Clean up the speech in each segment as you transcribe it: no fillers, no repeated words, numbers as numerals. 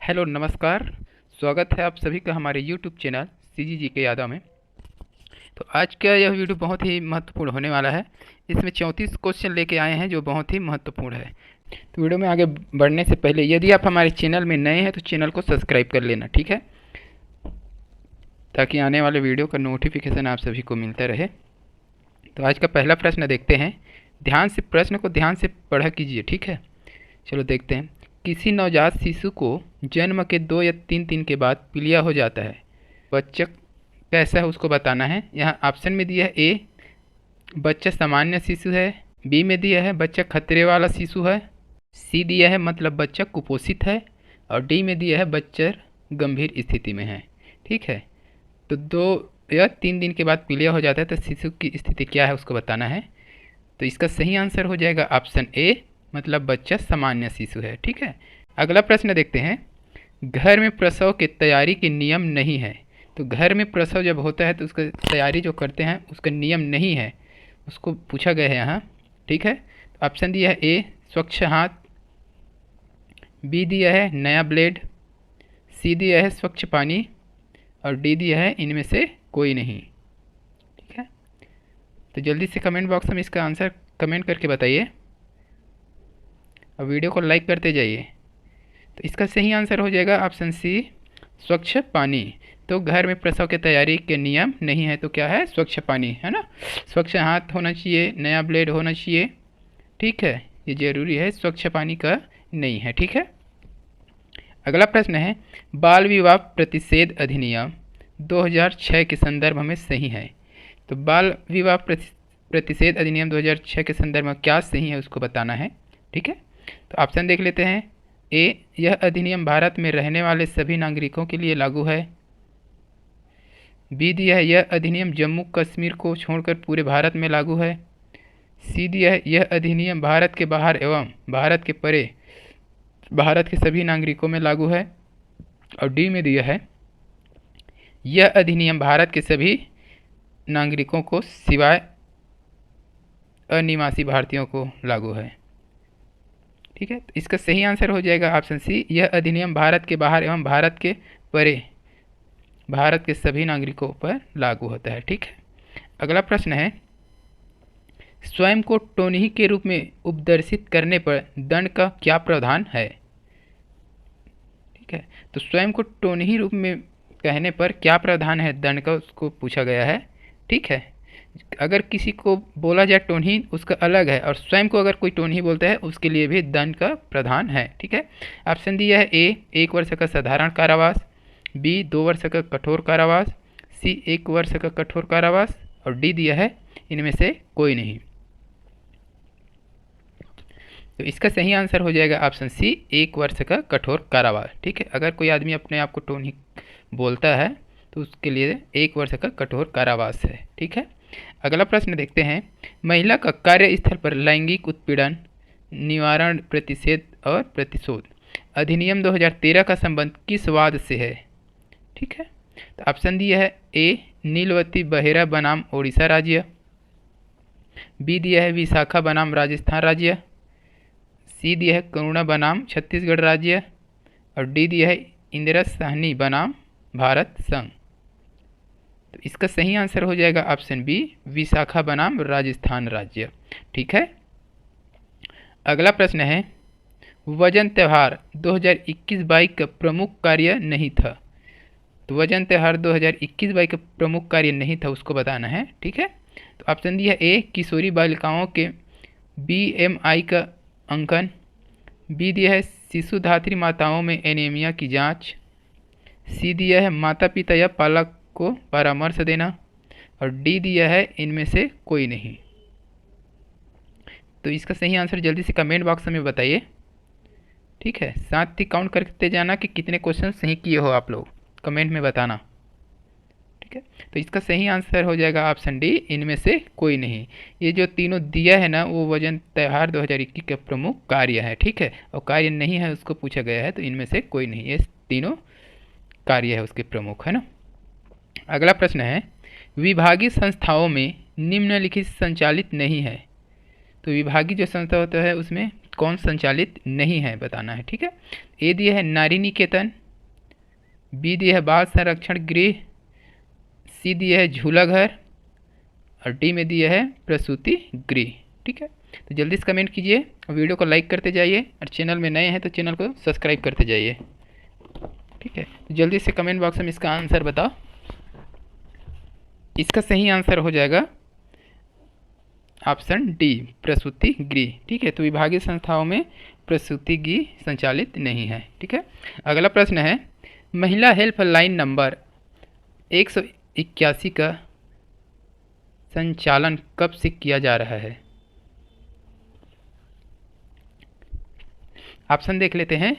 Hello नमस्कार। स्वागत है आप सभी का हमारे यूट्यूब चैनल सीजीजी के यादव में। तो आज का यह वीडियो बहुत ही महत्वपूर्ण होने वाला है। इसमें 34 क्वेश्चन लेके आए हैं जो बहुत ही महत्वपूर्ण है। तो वीडियो में आगे बढ़ने से पहले यदि आप हमारे चैनल में नए हैं तो चैनल को सब्सक्राइब कर लेना, ठीक है, ताकि आने वाले वीडियो का नोटिफिकेशन आप सभी को मिलता रहे। तो आज का पहला प्रश्न देखते हैं। ध्यान से प्रश्न को ध्यान से पढ़ा कीजिए, ठीक है। चलो देखते हैं। किसी नवजात शिशु को जन्म के 2 या 3 दिन के बाद पीलिया हो जाता है। बच्चा कैसा है उसको बताना है। यहाँ ऑप्शन में दिया है ए बच्चा सामान्य शिशु है, बी में दिया है बच्चा खतरे वाला शिशु है, सी दिया है मतलब बच्चा कुपोषित है, और डी में दिया है बच्चा गंभीर स्थिति में है। ठीक है, तो 2 या 3 दिन के बाद पीलिया हो जाता है तो शिशु की स्थिति क्या है उसको बताना है। तो इसका सही आंसर हो जाएगा ऑप्शन ए मतलब बच्चा सामान्य शिशु है। ठीक है, अगला प्रश्न देखते हैं। घर में प्रसव की तैयारी के नियम नहीं है। तो घर में प्रसव जब होता है तो उसका तैयारी जो करते हैं उसका नियम नहीं है, उसको पूछा गया है यहाँ। ठीक है, तो ऑप्शन दिया है ए स्वच्छ हाथ, बी दिया है नया ब्लेड, सी दिया है स्वच्छ पानी, और डी दिया है इनमें से कोई नहीं। ठीक है, तो जल्दी से कमेंट बॉक्स में इसका आंसर कमेंट करके बताइए और वीडियो को लाइक करते जाइए। तो इसका सही आंसर हो जाएगा ऑप्शन सी स्वच्छ पानी। तो घर में प्रसव की तैयारी के नियम नहीं है तो क्या है, स्वच्छ पानी है ना। स्वच्छ हाथ होना चाहिए, नया ब्लेड होना चाहिए। ठीक है, ये जरूरी है, स्वच्छ पानी का नहीं है। ठीक है, अगला प्रश्न है। बाल विवाह प्रतिषेध अधिनियम 2006 के संदर्भ में सही है। तो बाल विवाह प्रतिषेध अधिनियम 2006 के संदर्भ में क्या सही है उसको बताना है। ठीक है, तो ऑप्शन देख लेते हैं। ए यह अधिनियम भारत में रहने वाले सभी नागरिकों के लिए लागू है, बी दिया है यह अधिनियम जम्मू कश्मीर को छोड़कर पूरे भारत में लागू है, सी दिया है यह अधिनियम भारत के बाहर एवं भारत के परे भारत के सभी नागरिकों में लागू है, और डी में दिया है यह अधिनियम भारत के सभी नागरिकों को सिवाय अनिवासी भारतीयों को लागू है। ठीक है, तो इसका सही आंसर हो जाएगा ऑप्शन सी यह अधिनियम भारत के बाहर एवं भारत के परे भारत के सभी नागरिकों पर लागू होता है। ठीक है, अगला प्रश्न है। स्वयं को टोनही के रूप में उपदर्शित करने पर दंड का क्या प्रावधान है। ठीक है, तो स्वयं को टोनही रूप में कहने पर क्या प्रावधान है दंड का उसको पूछा गया है। ठीक है, अगर किसी को बोला जाए टोनही उसका अलग है, और स्वयं को अगर कोई टोनही बोलता है उसके लिए भी दंड का प्रावधान है। ठीक है, ऑप्शन दिया है ए 1 वर्ष का साधारण कारावास, बी 2 वर्ष का कठोर कारावास, सी 1 वर्ष का कठोर कारावास, और डी दिया है इनमें से कोई नहीं। तो इसका सही आंसर हो जाएगा ऑप्शन सी 1 वर्ष का कठोर कारावास। ठीक है, अगर कोई आदमी अपने आप को टोनही बोलता है तो उसके लिए 1 वर्ष का कठोर कारावास है। ठीक है, अगला प्रश्न देखते हैं। महिला का कार्यस्थल पर लैंगिक उत्पीड़न निवारण प्रतिषेध और प्रतिशोध अधिनियम 2013 का संबंध किस वाद से है। ठीक है, तो ऑप्शन दिया है ए नीलवती बहेरा बनाम ओडिशा राज्य, बी दिया है विशाखा बनाम राजस्थान राज्य, सी दिया है करुणा बनाम छत्तीसगढ़ राज्य, और डी दिया है इंदिरा साहनी बनाम भारत संघ। तो इसका सही आंसर हो जाएगा ऑप्शन बी विशाखा बनाम राजस्थान राज्य। ठीक है, अगला प्रश्न है। वजन त्यौहार 2021-22 का प्रमुख कार्य नहीं था। तो वजन त्यौहार 2021-22 का प्रमुख कार्य नहीं था उसको बताना है। ठीक है, तो ऑप्शन दिया ए किशोरी बालिकाओं के BMI का अंकन, बी दिया है शिशु धात्री माताओं में एनीमिया की जांच, सी दिया है माता पिता या पालक को परामर्श देना, और डी दिया है इनमें से कोई नहीं। तो इसका सही आंसर जल्दी से कमेंट बॉक्स में बताइए। ठीक है, साथ ही काउंट करते जाना कि कितने क्वेश्चन सही किए हो आप लोग, कमेंट में बताना। ठीक है, तो इसका सही आंसर हो जाएगा ऑप्शन डी इनमें से कोई नहीं। ये जो तीनों दिया है ना वो वजन त्यौहार 2021 का प्रमुख कार्य है। ठीक है, और कार्य नहीं है उसको पूछा गया है, तो इनमें से कोई नहीं, ये तीनों कार्य है उसके प्रमुख, है ना। अगला प्रश्न है। विभागीय संस्थाओं में निम्नलिखित संचालित नहीं है। तो विभागीय जो संस्था होता है उसमें कौन संचालित नहीं है बताना है, ठीक है। ए दिया है नारी निकेतन, बी दिया है बाल संरक्षण गृह, सी दिया है झूला घर और डी में दिया है प्रसूति गृह, ठीक है। तो जल्दी से कमेंट कीजिए और वीडियो को लाइक करते जाइए और चैनल में नए हैं तो चैनल को सब्सक्राइब करते जाइए, ठीक है। तो जल्दी से कमेंट बॉक्स में इसका आंसर बताओ। इसका सही आंसर हो जाएगा ऑप्शन डी प्रसूति गृह, ठीक है। तो विभागीय संस्थाओं में प्रसूति गृह संचालित नहीं है, ठीक है। अगला प्रश्न है महिला हेल्पलाइन नंबर 181 का संचालन कब से किया जा रहा है। ऑप्शन देख लेते हैं।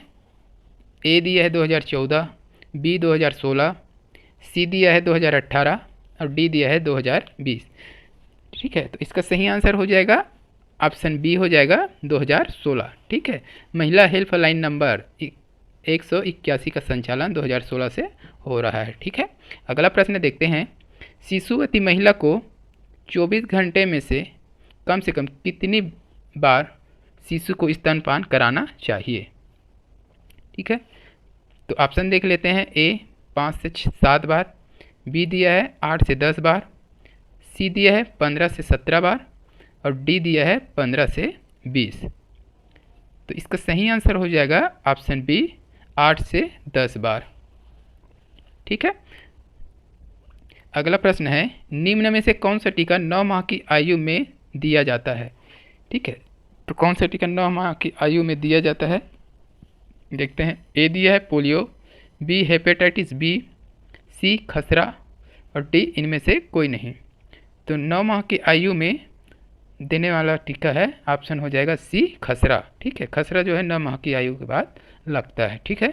ए दिया है 2014, बी 2016, सी दिया है 2018 और डी दिया है 2020, ठीक है। तो इसका सही आंसर हो जाएगा ऑप्शन बी हो जाएगा 2016, ठीक है। महिला हेल्पलाइन नंबर 181 का संचालन 2016 से हो रहा है, ठीक है। अगला प्रश्न देखते हैं। शिशुवती महिला को 24 घंटे में से कम कितनी बार शिशु को स्तनपान कराना चाहिए, ठीक है। तो ऑप्शन देख लेते हैं। ए 5 से 7 बार, बी दिया है 8 से 10 बार, सी दिया है 15 से 17 बार और डी दिया है 15 से 20। तो इसका सही आंसर हो जाएगा ऑप्शन बी 8 से 10 बार, ठीक है। अगला प्रश्न है निम्न में से कौन सा टीका 9 माह की आयु में दिया जाता है, ठीक है। तो कौन सा टीका 9 माह की आयु में दिया जाता है देखते हैं। ए दिया है पोलियो, बी हेपेटाइटिस बी, सी खसरा और डी इनमें से कोई नहीं। तो 9 माह की आयु में देने वाला टीका है ऑप्शन हो जाएगा सी खसरा, ठीक है। खसरा जो है 9 माह की आयु के बाद लगता है, ठीक है।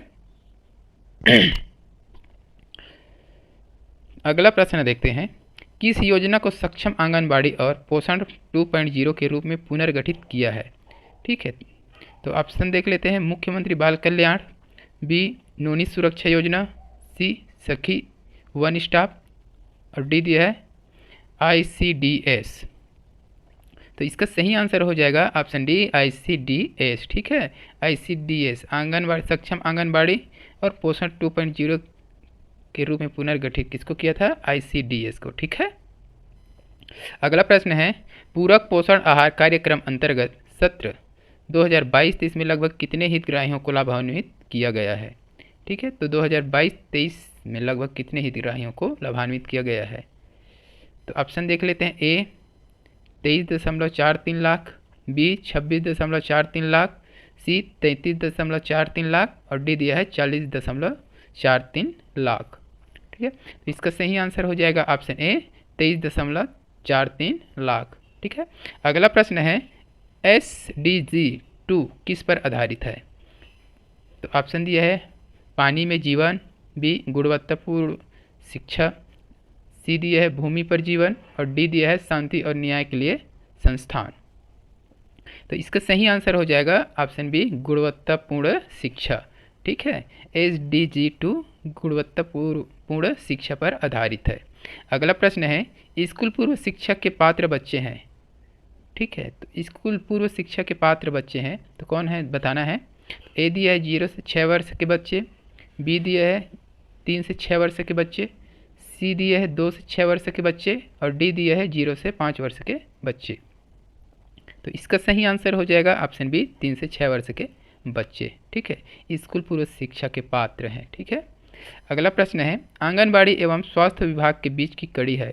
अगला प्रश्न देखते हैं। किस योजना को सक्षम आंगनबाड़ी और पोषण 2.0 के रूप में पुनर्गठित किया है, ठीक है। तो ऑप्शन देख लेते हैं। मुख्यमंत्री बाल कल्याण, बी नोनी सुरक्षा योजना, सी सखी वन स्टॉप और डी दिया है ICDS। तो इसका सही आंसर हो जाएगा ऑप्शन डी ICDS, ठीक है। ICDS आंगनबाड़ी सक्षम आंगनबाड़ी और पोषण 2.0 के रूप में पुनर्गठित किसको किया था, ICDS को, ठीक है। अगला प्रश्न है पूरक पोषण आहार कार्यक्रम अंतर्गत सत्र 2022-23 में लगभग कितने हितग्राहियों को लाभान्वित किया गया है, ठीक है। तो 2022-23 में लगभग कितने हितग्राहियों को लाभान्वित किया गया है। तो ऑप्शन देख लेते हैं। ए 23.43 लाख, बी 26.43 लाख, सी 33.43 लाख और डी दिया है 40.43 लाख, ठीक है। तो इसका सही आंसर हो जाएगा ऑप्शन ए 23.43 लाख, ठीक है। अगला प्रश्न है SDG 2 किस पर आधारित है। तो ऑप्शन दिया है पानी में जीवन, बी गुणवत्तापूर्ण शिक्षा, सी दिया है भूमि पर जीवन और डी दिया है शांति और न्याय के लिए संस्थान। तो इसका सही आंसर हो जाएगा ऑप्शन बी गुणवत्तापूर्ण शिक्षा, ठीक है। SDG 2 गुणवत्तापूर्ण शिक्षा पर आधारित है। अगला प्रश्न है स्कूल पूर्व शिक्षा के पात्र बच्चे हैं, ठीक है। तो स्कूल पूर्व शिक्षा के पात्र बच्चे हैं तो कौन है बताना है। ए दिया है 0 से 6 वर्ष के बच्चे, बी दिया है 3 से 6 वर्ष के बच्चे, सी दिया है 2 से 6 वर्ष के बच्चे और डी दिया है 0 से 5 वर्ष के बच्चे। तो इसका सही आंसर हो जाएगा ऑप्शन बी 3 से 6 वर्ष के बच्चे, ठीक है। स्कूल पूर्व शिक्षा के पात्र हैं, ठीक है। अगला प्रश्न है आंगनबाड़ी एवं स्वास्थ्य विभाग के बीच की कड़ी है,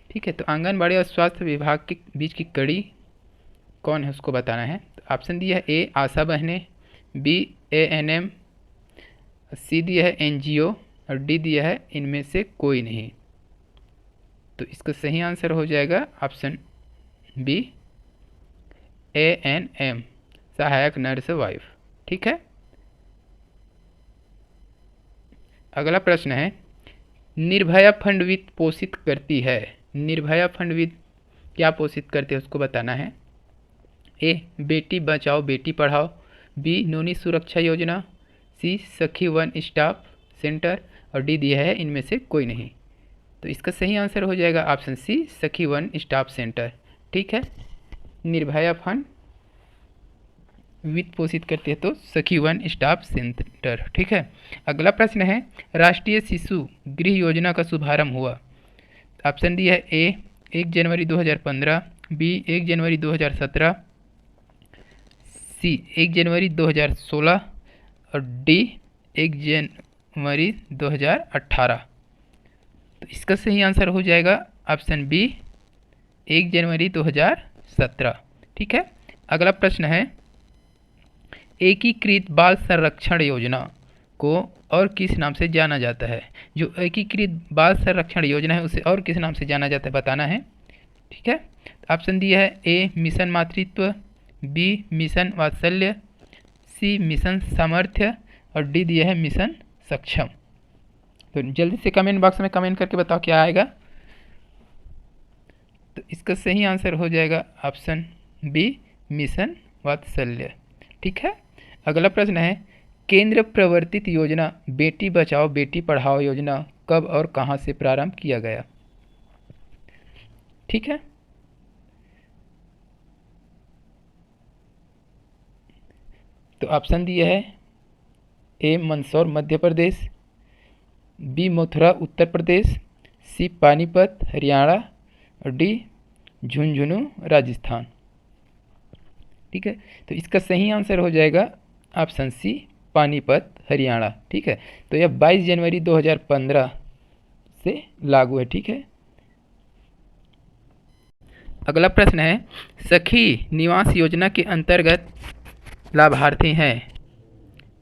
ठीक है। तो आंगनबाड़ी और स्वास्थ्य विभाग के बीच की कड़ी कौन है उसको बताना है। तो ऑप्शन दिया है। ए आशा बहनें, बी ANM, सी दिया है NGO और डी दिया है इनमें से कोई नहीं। तो इसका सही आंसर हो जाएगा ऑप्शन बी ANM सहायक नर्स वाइफ, ठीक है। अगला प्रश्न है निर्भया फंड वित्त पोषित करती है। निर्भया फंड वित्त क्या पोषित करती है उसको बताना है। ए बेटी बचाओ बेटी पढ़ाओ, बी नोनी सुरक्षा योजना, सी सखी वन स्टॉप सेंटर और डी दिया है इनमें से कोई नहीं। तो इसका सही आंसर हो जाएगा ऑप्शन सी सखी वन स्टॉप सेंटर, ठीक है। निर्भया फंड वित्त पोषित करती है तो सखी वन स्टॉप सेंटर। ठीक है, अगला प्रश्न है राष्ट्रीय शिशु गृह योजना का शुभारंभ हुआ। ऑप्शन डी है ए 1 जनवरी 2015, बी 1 जनवरी 2017, सी 1 जनवरी 2016 और डी 1 जनवरी 2018। तो इसका सही आंसर हो जाएगा ऑप्शन बी 1 जनवरी 2017। ठीक है, अगला प्रश्न है एकीकृत बाल संरक्षण योजना को और किस नाम से जाना जाता है। जो एकीकृत बाल संरक्षण योजना है उसे और किस नाम से जाना जाता है बताना है। ठीक है, ऑप्शन दिया है ए मिशन मातृत्व, बी मिशन वात्सल्य, सी मिशन सामर्थ्य और डी दिया है मिशन सक्षम। तो जल्दी से कमेंट बॉक्स में कमेंट करके बताओ क्या आएगा। तो इसका सही आंसर हो जाएगा ऑप्शन बी मिशन वात्सल्य। ठीक है, अगला प्रश्न है केंद्र प्रवर्तित योजना बेटी बचाओ बेटी पढ़ाओ योजना कब और कहां से प्रारंभ किया गया। ठीक है, तो ऑप्शन दिया है ए मंदसौर मध्य प्रदेश, बी मथुरा उत्तर प्रदेश, सी पानीपत हरियाणा और डी झुंझुनू राजस्थान। ठीक है, तो इसका सही आंसर हो जाएगा ऑप्शन सी पानीपत हरियाणा। ठीक है, तो यह 22 जनवरी 2015 से लागू है। ठीक है, अगला प्रश्न है सखी निवास योजना के अंतर्गत लाभार्थी हैं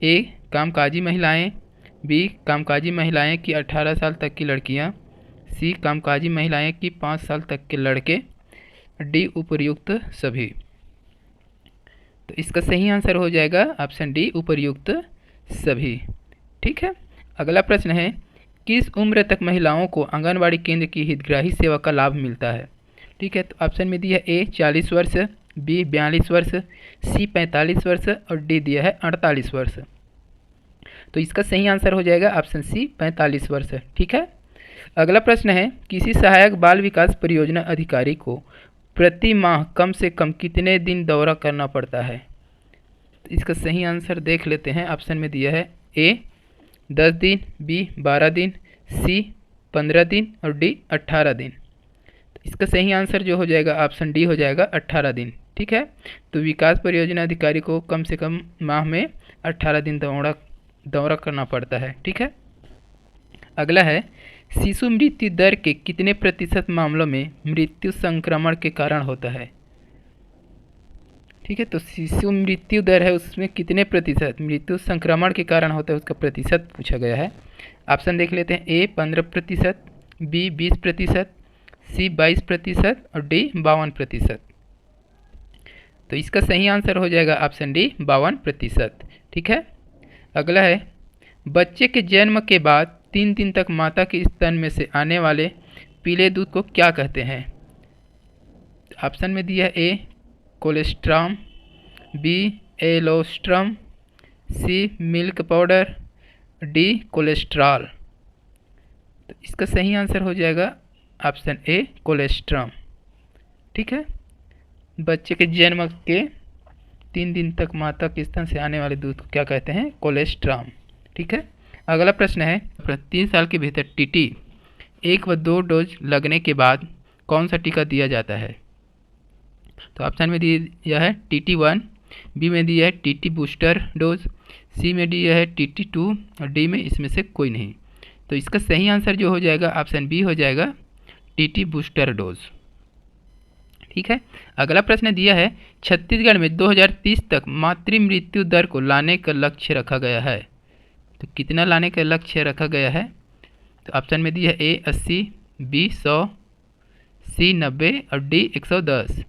ए कामकाजी महिलाएं, बी कामकाजी महिलाएं की 18 साल तक की लड़कियां, सी कामकाजी महिलाएं की 5 साल तक के लड़के, डी उपर्युक्त सभी। तो इसका सही आंसर हो जाएगा ऑप्शन डी उपर्युक्त सभी। ठीक है, अगला प्रश्न है किस उम्र तक महिलाओं को आंगनबाड़ी केंद्र की हितग्राही सेवा का लाभ मिलता है। ठीक है, तो ऑप्शन में दिया है ए 40 वर्ष, बी 42 वर्ष, सी 45 वर्ष और डी दिया है 48 वर्ष। तो इसका सही आंसर हो जाएगा ऑप्शन सी 45 वर्ष। ठीक है, अगला प्रश्न है किसी सहायक बाल विकास परियोजना अधिकारी को प्रति माह कम से कम कितने दिन दौरा करना पड़ता है। तो इसका सही आंसर देख लेते हैं। ऑप्शन में दिया है ए 10 दिन, बी 12 दिन, सी 15 दिन और डी 18 दिन। तो इसका सही आंसर जो हो जाएगा ऑप्शन डी हो जाएगा 18 दिन। ठीक है, तो विकास परियोजना अधिकारी को कम से कम माह में 18 दिन दौरा करना पड़ता है। ठीक है, अगला है शिशु मृत्यु दर के कितने प्रतिशत मामलों में मृत्यु संक्रमण के कारण होता है। ठीक है, तो शिशु मृत्यु दर है उसमें कितने प्रतिशत मृत्यु संक्रमण के कारण होता है उसका प्रतिशत पूछा गया है। ऑप्शन देख लेते हैं ए 15%, बी 20%, सी 22% और डी 52%। तो इसका सही आंसर हो जाएगा ऑप्शन डी 52%। ठीक है, अगला है बच्चे के जन्म के बाद 3 दिन तक माता के स्तन में से आने वाले पीले दूध को क्या कहते हैं। ऑप्शन में दिया है ए कोलेस्ट्रम, बी एलोस्ट्रम, सी मिल्क पाउडर, डी कोलेस्ट्रॉल। तो इसका सही आंसर हो जाएगा ऑप्शन ए कोलेस्ट्रम। ठीक है, बच्चे के जन्म के 3 दिन तक माता के स्तन से आने वाले दूध को क्या कहते हैं कोलेस्ट्रम। ठीक है, अगला प्रश्न है 3 साल के भीतर टीटी 1 व 2 डोज लगने के बाद कौन सा टीका दिया जाता है। तो ऑप्शन में दिया है TT1, बी में दिया है टीटी बूस्टर डोज, सी में दिया है TT2 और डी में इसमें से कोई नहीं। तो इसका सही आंसर जो हो जाएगा ऑप्शन बी हो जाएगा टीटी बूस्टर डोज। ठीक है, अगला प्रश्न दिया है छत्तीसगढ़ में 2030 तक मातृ मृत्यु दर को लाने का लक्ष्य रखा गया है। तो कितना लाने का लक्ष्य रखा गया है। तो ऑप्शन में दिया है ए 80, बी 100, सी 90 और डी 110।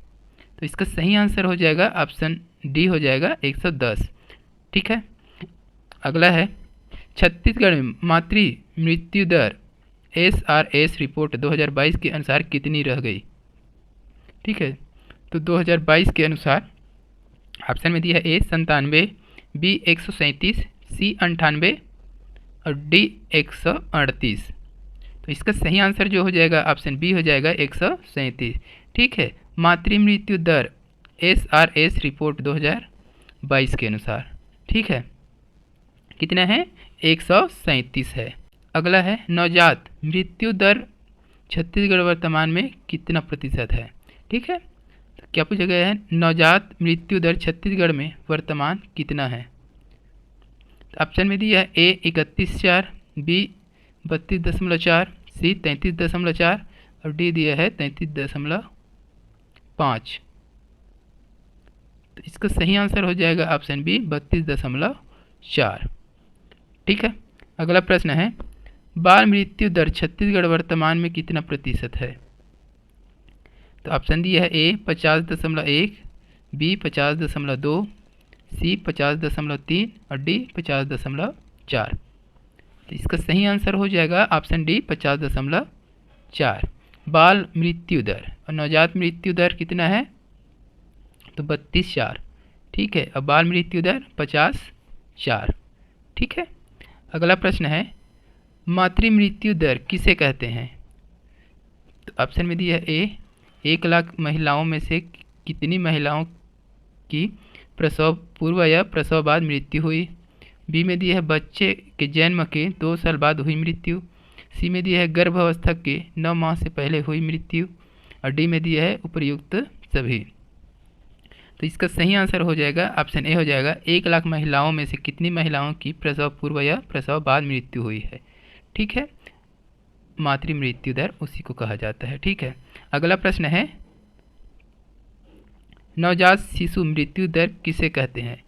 तो इसका सही आंसर हो जाएगा ऑप्शन डी हो जाएगा 110। ठीक है, अगला है छत्तीसगढ़ में मातृ मृत्यु दर SRS रिपोर्ट 2022 के अनुसार कितनी रह गई। ठीक है, तो 2022 के अनुसार ऑप्शन में दिया है ए 97, बी 137, सी 98 और डी 138। तो इसका सही आंसर जो हो जाएगा ऑप्शन बी हो जाएगा 137। ठीक है, मातृ मृत्यु दर SRS रिपोर्ट 2022 2022 के अनुसार। ठीक है, कितना है? 137 है। अगला है नवजात मृत्यु दर छत्तीसगढ़ वर्तमान में कितना प्रतिशत है? ठीक है, तो क्या पूछा गया है? नवजात मृत्यु दर छत्तीसगढ़ में वर्तमान कितना है? तो ऑप्शन में दिया है ए 31.4, बी 32.4, सी 33.4 और डी दिया है 33.5। तो इसका सही आंसर हो जाएगा ऑप्शन बी 32.4। ठीक है, अगला प्रश्न है बाल मृत्यु दर छत्तीसगढ़ वर्तमान में कितना प्रतिशत है? तो ऑप्शन दिया है ए 50.1, बी 50.2, सी 50.3 और डी 50.4। तो इसका सही आंसर हो जाएगा ऑप्शन डी 50.4 बाल मृत्यु दर। और नवजात मृत्यु दर कितना है? तो 32.4। ठीक है, अब बाल मृत्यु दर 50.4। ठीक है, अगला प्रश्न है मातृ मृत्यु दर किसे कहते हैं? तो ऑप्शन में दिया है ए 1 लाख महिलाओं में से कितनी महिलाओं की प्रसव पूर्व या प्रसव बाद मृत्यु हुई। बी में दिया है बच्चे के जन्म के 2 साल बाद हुई मृत्यु। सी में दिया है गर्भावस्था के 9 माह से पहले हुई मृत्यु और डी में दिया है उपर्युक्त सभी। तो इसका सही आंसर हो जाएगा ऑप्शन ए हो जाएगा 1 लाख महिलाओं में से कितनी महिलाओं की प्रसव पूर्व या प्रसव बाद मृत्यु हुई है। ठीक है, मातृ मृत्यु दर उसी को कहा जाता है। ठीक है, अगला प्रश्न है नवजात शिशु मृत्यु दर किसे कहते हैं?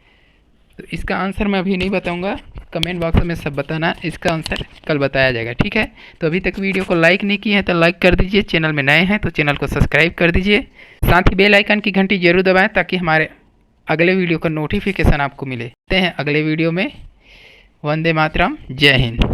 तो इसका आंसर मैं अभी नहीं बताऊंगा, कमेंट बॉक्स में सब बताना, इसका आंसर कल बताया जाएगा। ठीक है, तो अभी तक वीडियो को लाइक नहीं किए हैं तो लाइक कर दीजिए, चैनल में नए हैं तो चैनल को सब्सक्राइब कर दीजिए, साथ ही बेल आइकन की घंटी जरूर दबाएं ताकि हमारे अगले वीडियो का नोटिफिकेशन आपको मिले। मिलते हैं अगले वीडियो में। वंदे मातरम, जय हिंद।